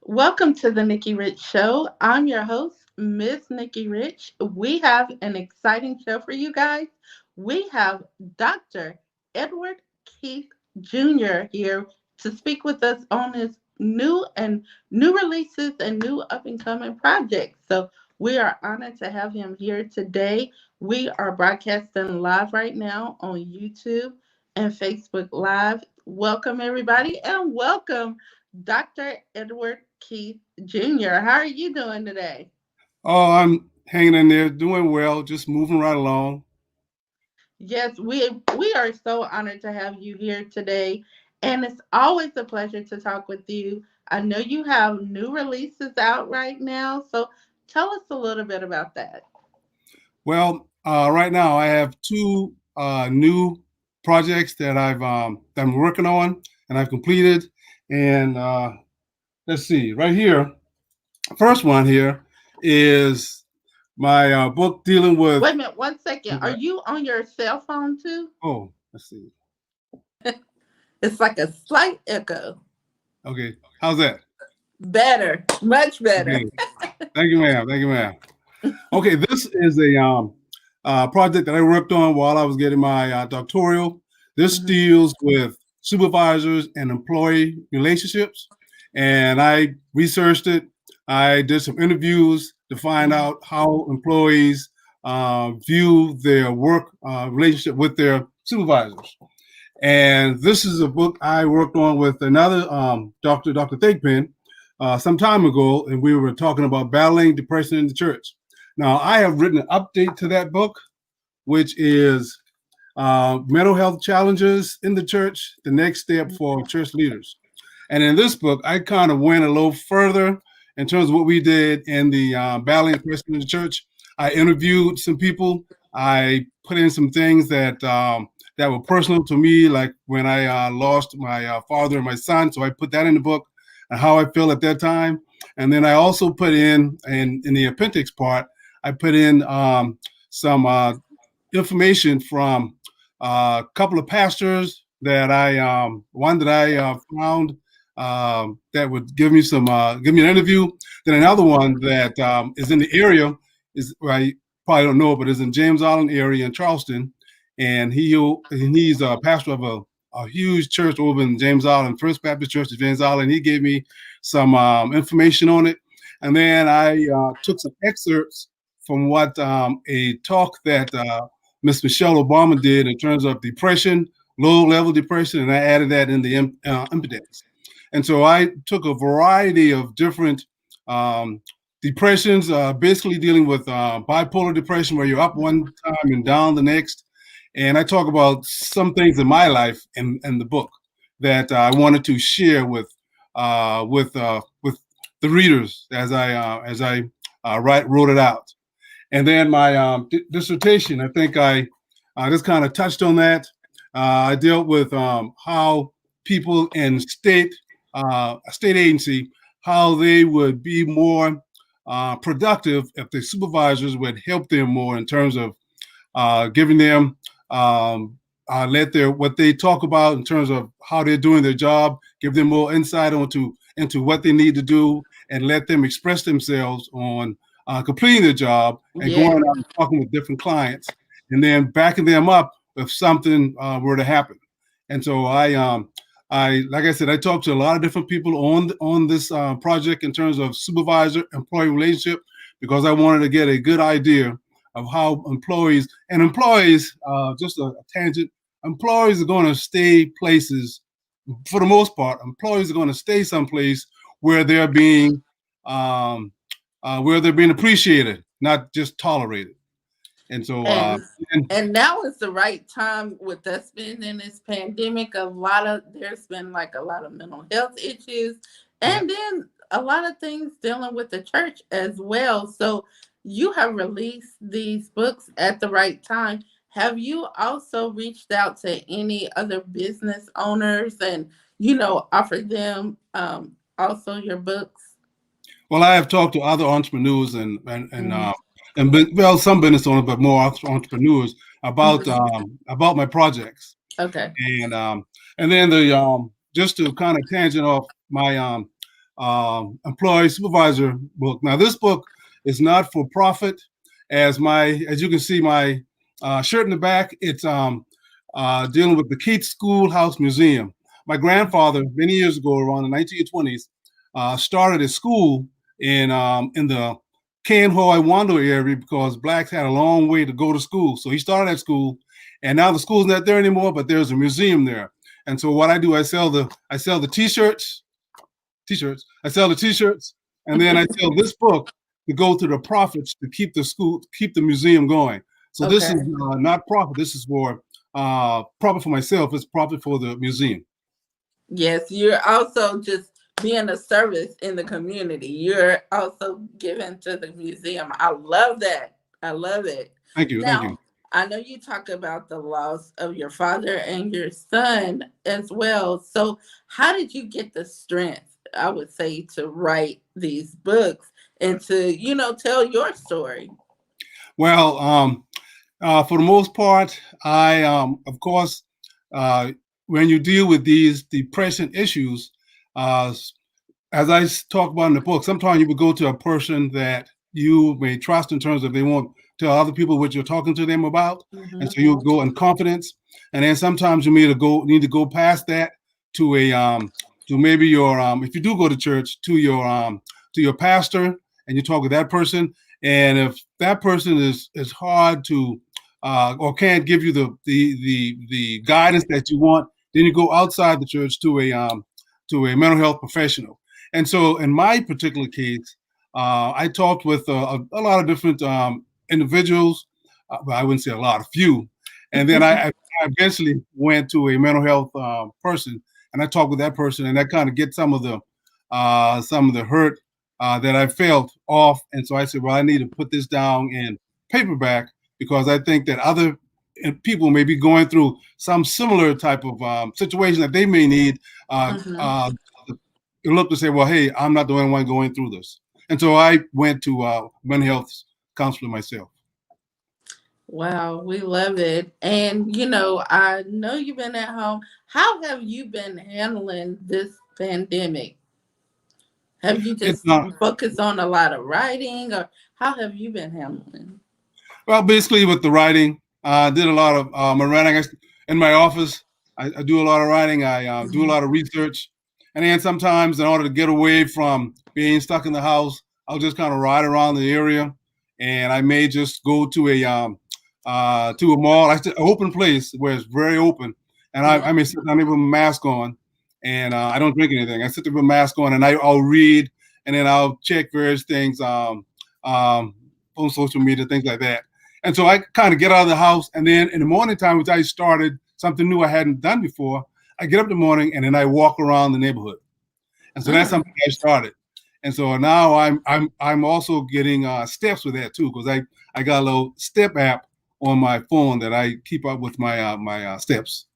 Welcome to the Nikki Rich Show. I'm your host, Miss Nikki Rich. We have an exciting show for you guys. We have Dr. Edward Keith Jr. here to speak with us on his new releases and new up and coming projects. So we are honored to have him here today. We are broadcasting live right now on YouTube and Facebook Live. Welcome everybody and welcome Dr. Edward Keith Jr. How are you doing today? Oh, I'm hanging in there, doing well, just moving right along. Yes, we are so honored to have you here today, and it's always a pleasure to talk with you. I know you have new releases out right now, so tell us a little bit about that. Well, right now I have two new projects that I'm working on and I've completed. And let's see, right here, first one here is my book dealing with. Wait a minute, one second. Are you on your cell phone too? Oh, let's see. It's like a slight echo. Okay, how's that? Better, much better. Okay, thank you, ma'am. Thank you, ma'am. Okay, this is a project that I worked on while I was getting my doctoral. This Mhm. deals with supervisors and employee relationships, and I researched it. I did some interviews to find Mhm. out how employees view their work relationship with their supervisors. And this is a book I worked on with another Dr. Thigpen, some time ago, and we were talking about battling depression in the church. Now, I have written an update to that book, which is mental health challenges in the church, the next step for church leaders. And in this book, I kind of went a little further in terms of what we did in the battling depression in the church. I interviewed some people. I put in some things that were personal to me, like when I lost my father and my son. So I put that in the book and how I feel at that time. And then I also put in the appendix part, I put in some information from a couple of pastors that one that I found that would give me an interview. Then another one that is in the area is I probably don't know, but is in James Island area in Charleston, and he's a pastor of a huge church over in James Island, First Baptist Church of James Island. He gave me some information on it, and then I took some excerpts from what a talk that Miss Michelle Obama did in terms of depression, low level depression, and I added that in the impedance. And so I took a variety of different um, depressions, basically dealing with bipolar depression, where you're up one time and down the next. And I talk about some things in my life in the book that I wanted to share with the readers as I wrote it out. And then my dissertation, I think I just kind of touched on that. I dealt with how people in a state agency, how they would be more productive if the supervisors would help them more in terms of giving them let their what they talk about in terms of how they're doing their job, give them more insight into what they need to do, and let them express themselves on completing their job and going Yeah. out and talking with different clients, and then backing them up if something were to happen. And so I like I said, I talked to a lot of different people on this project in terms of supervisor employee relationship because I wanted to get a good idea of how employees, just a tangent, employees are going to stay places for the most part. Employees are going to stay someplace where um, where they're being appreciated, not just tolerated. And so, And and and now is the right time with us being in this pandemic. There's been like a lot of mental health issues, yeah, and then a lot of things dealing with the church as well. So you have released these books at the right time. Have you also reached out to any other business owners and offered them also your books? well, I have talked to other entrepreneurs Mhm. well, some business owners, but more entrepreneurs about my projects. Okay. And and then the just to kind of tangent off my employee supervisor book. Now, this book is not for profit. As you can see, my shirt in the back, it's dealing with the Keith Schoolhouse Museum. My grandfather, many years ago, around the 1920s, started a school in the Canhoy Wando area because blacks had a long way to go to school. So he started that school, and now the school's not there anymore, but there's a museum there. And so what I do, I sell the t-shirts. I sell the t-shirts, and then I sell this book to go to the profits to keep the museum going. So this is Okay. not profit. This is for profit for myself. It's profit for the museum. Yes, you're also just being a service in the community. You're also giving to the museum. I love that. I love it. Thank you. Thank you. Now, I know you talk about the loss of your father and your son as well. So, how did you get the strength, I would say, to write these books and to, tell your story? Well, for the most part, of course, uh, when you deal with these depression issues, uh, as I talk about in the book, sometimes you would go to a person that you may trust in terms of they won't tell other people what you're talking to them about, and Hmm. so you'll go in confidence. And then sometimes you need to go past that to a to maybe your if you do go to church to your pastor, and you talk with that person. And if that person is hard to or can't give you the guidance that you want, then you go outside the church to a mental health professional. And so, in my particular case, I talked with a lot of different individuals. But I wouldn't say a lot, a few. And then I eventually went to a mental health person, and I talked with that person, and that kind of get some of the hurt that I felt off. And so I said, well, I need to put this down in paperback because I think that other people may be going through some similar type of situation that they may need Hmm. look to say, well, hey, I'm not the only one going through this. And so I went to mental health counselor myself. Wow, we love it. And, I know you've been at home. How have you been handling this pandemic? Have you It's just not focused on a lot of writing, or how have you been handling? Well, basically with the writing, I did a lot of my writing in my office. I do a lot of writing. I do a Mhm. lot of research, and then sometimes in order to get away from being stuck in the house, I'll just kind of ride around the area, and I may just go to a mall. An open place where it's very open, and Yeah. I may sit down there with a mask on, and I don't drink anything. I sit there with a mask on, and I'll read, and then I'll check various things um, on social media, things like that. And so I kind of get out of the house, and then in the morning time, which I started something new I hadn't done before, I get up in the morning and then I walk around the neighborhood. And so that's Mm. something I started. And so now I'm also getting steps with that too, because I got a little step app on my phone that I keep up with my steps.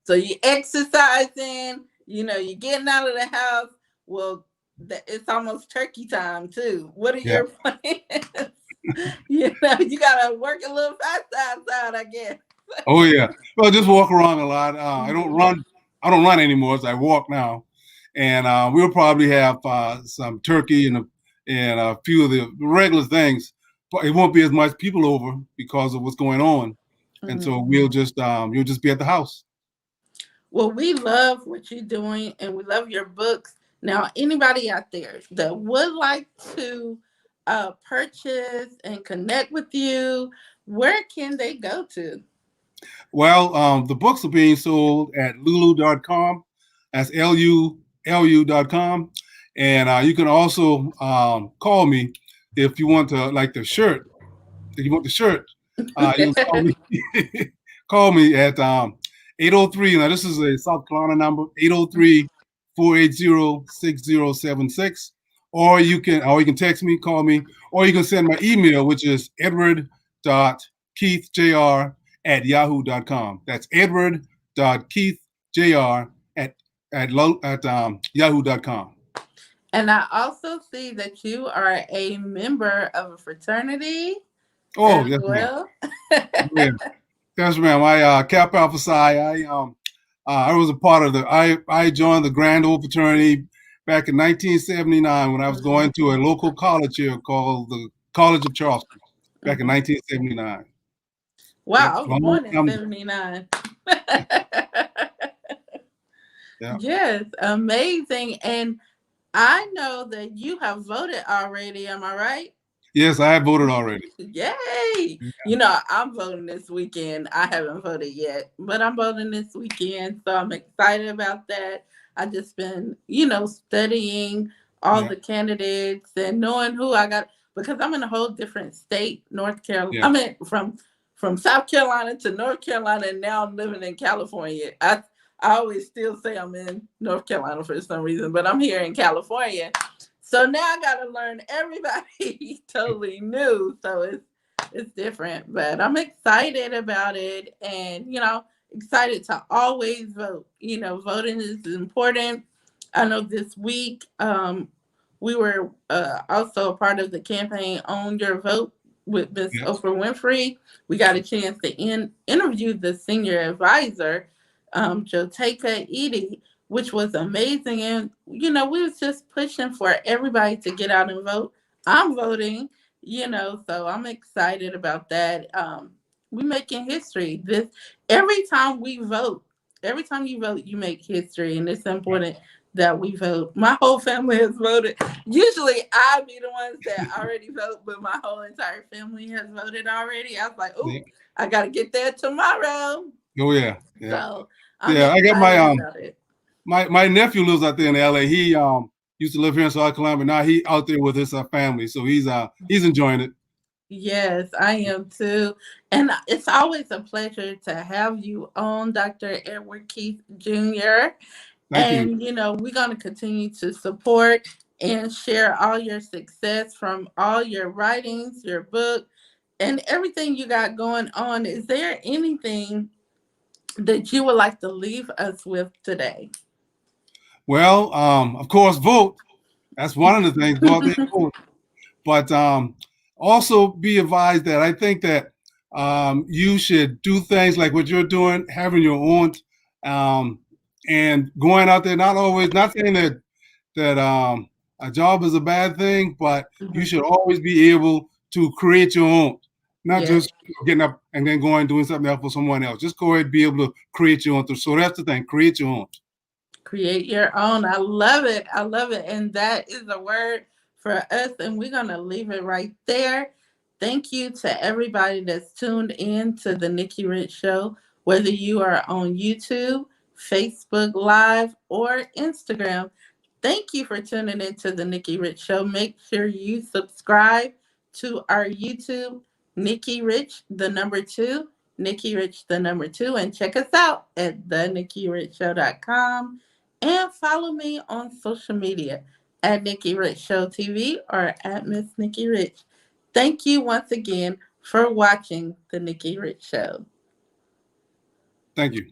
So you exercising, you're getting out of the house. Well, it's almost turkey time too. What are Yeah. your plans? You gotta work a little fast outside, I guess. Oh yeah. Well, just walk around a lot. I don't Mhm. run. I don't run anymore. So I walk now, and we'll probably have some turkey and a few of the regular things, but it won't be as much people over because of what's going on, and so Mhm. you'll just be at the house. Well, we love what you're doing and we love your books. Now, anybody out there that would like to purchase and connect with you, where can they go to? Well, the books are being sold at lulu.com. That's lulu.com, and you can also call me if you want to like the shirt. If you want the shirt, you can call me call me at 803. Now this is a South Carolina number, 803-480-6076. Or you can text me, call me, or you can send my email, which is edward.keithjr@yahoo.com. That's edward.keithjr at yahoo.com. And I also see that you are a member of a fraternity Oh, as yes, ma'am. well. Yeah. Yes, ma'am. I Cap Alpha Psi. I was a part of I joined the Grand Old Fraternity back in 1979 when I was Mhm. going to a local college here called the College of Charleston back in Mhm. 1979. Yep, Wow, I was long born in time ago. 79. Yeah. Yes, amazing. And I know that you have voted already. Am I right? Yes, I have voted already. Yay! Yeah. You know, I'm voting this weekend. I haven't voted yet, but I'm voting this weekend. So I'm excited about that. I just been, studying all Yeah. the candidates and knowing who I got because I'm in a whole different state, North Carolina. Yeah. I mean, from South Carolina to North Carolina, and now I'm living in California. I always still say I'm in North Carolina for some reason, but I'm here in California. So now I got to learn everybody totally new. So it's different, but I'm excited about it, and excited to always vote. Voting is important. I know this week we were also a part of the campaign "Own Your Vote" with Miss Yes. Oprah Winfrey. We got a chance to interview the senior advisor, Joteka Edie, which was amazing. And we was just pushing for everybody to get out and vote. I'm voting, so I'm excited about that. We making history. This every time we vote, every time you vote, you make history, and it's Right. important that we vote. My whole family has voted. Usually I be the ones that already vote, but my whole entire family has voted already. I was like, Yeah. "Ooh, I gotta get there tomorrow." Oh yeah. Yeah. So I'm Yeah. I got my excited about it. my nephew lives out there in LA. He used to live here in South Carolina, but now he out there with his family, so he's enjoying it. Yes, I am too. And it's always a pleasure to have you on, Dr. Edward Keith Jr. Thank you. And, we're going to continue to support and share all your success from all your writings, your book, and everything you got going on. Is there anything that you would like to leave us with today? Well, of course, vote. That's one of the things. Go out there and vote. But also be advised that I think that you should do things like what you're doing, having your own, um, and going out there. Not always, not saying that a job is a bad thing, but you Mhm. should always be able to create your own, not Yes. just getting up and then going and doing something else for someone else. Just go ahead and be able to create your own. So that's the thing, create your own. Create your own. I love it. I love it. And that is a word for us. And we're going to leave it right there. Thank you to everybody that's tuned in to the Nikki Rich Show, whether you are on YouTube, Facebook Live, or Instagram. Thank you for tuning in to the Nikki Rich Show. Make sure you subscribe to our YouTube, Nikki Rich, the number two, Nikki Rich, the number two, and check us out at thenikkirichshow.com and follow me on social media at Nikki Rich Show TV or at Miss Nikki Rich. Thank you once again for watching The Nikki Rich Show. Thank you.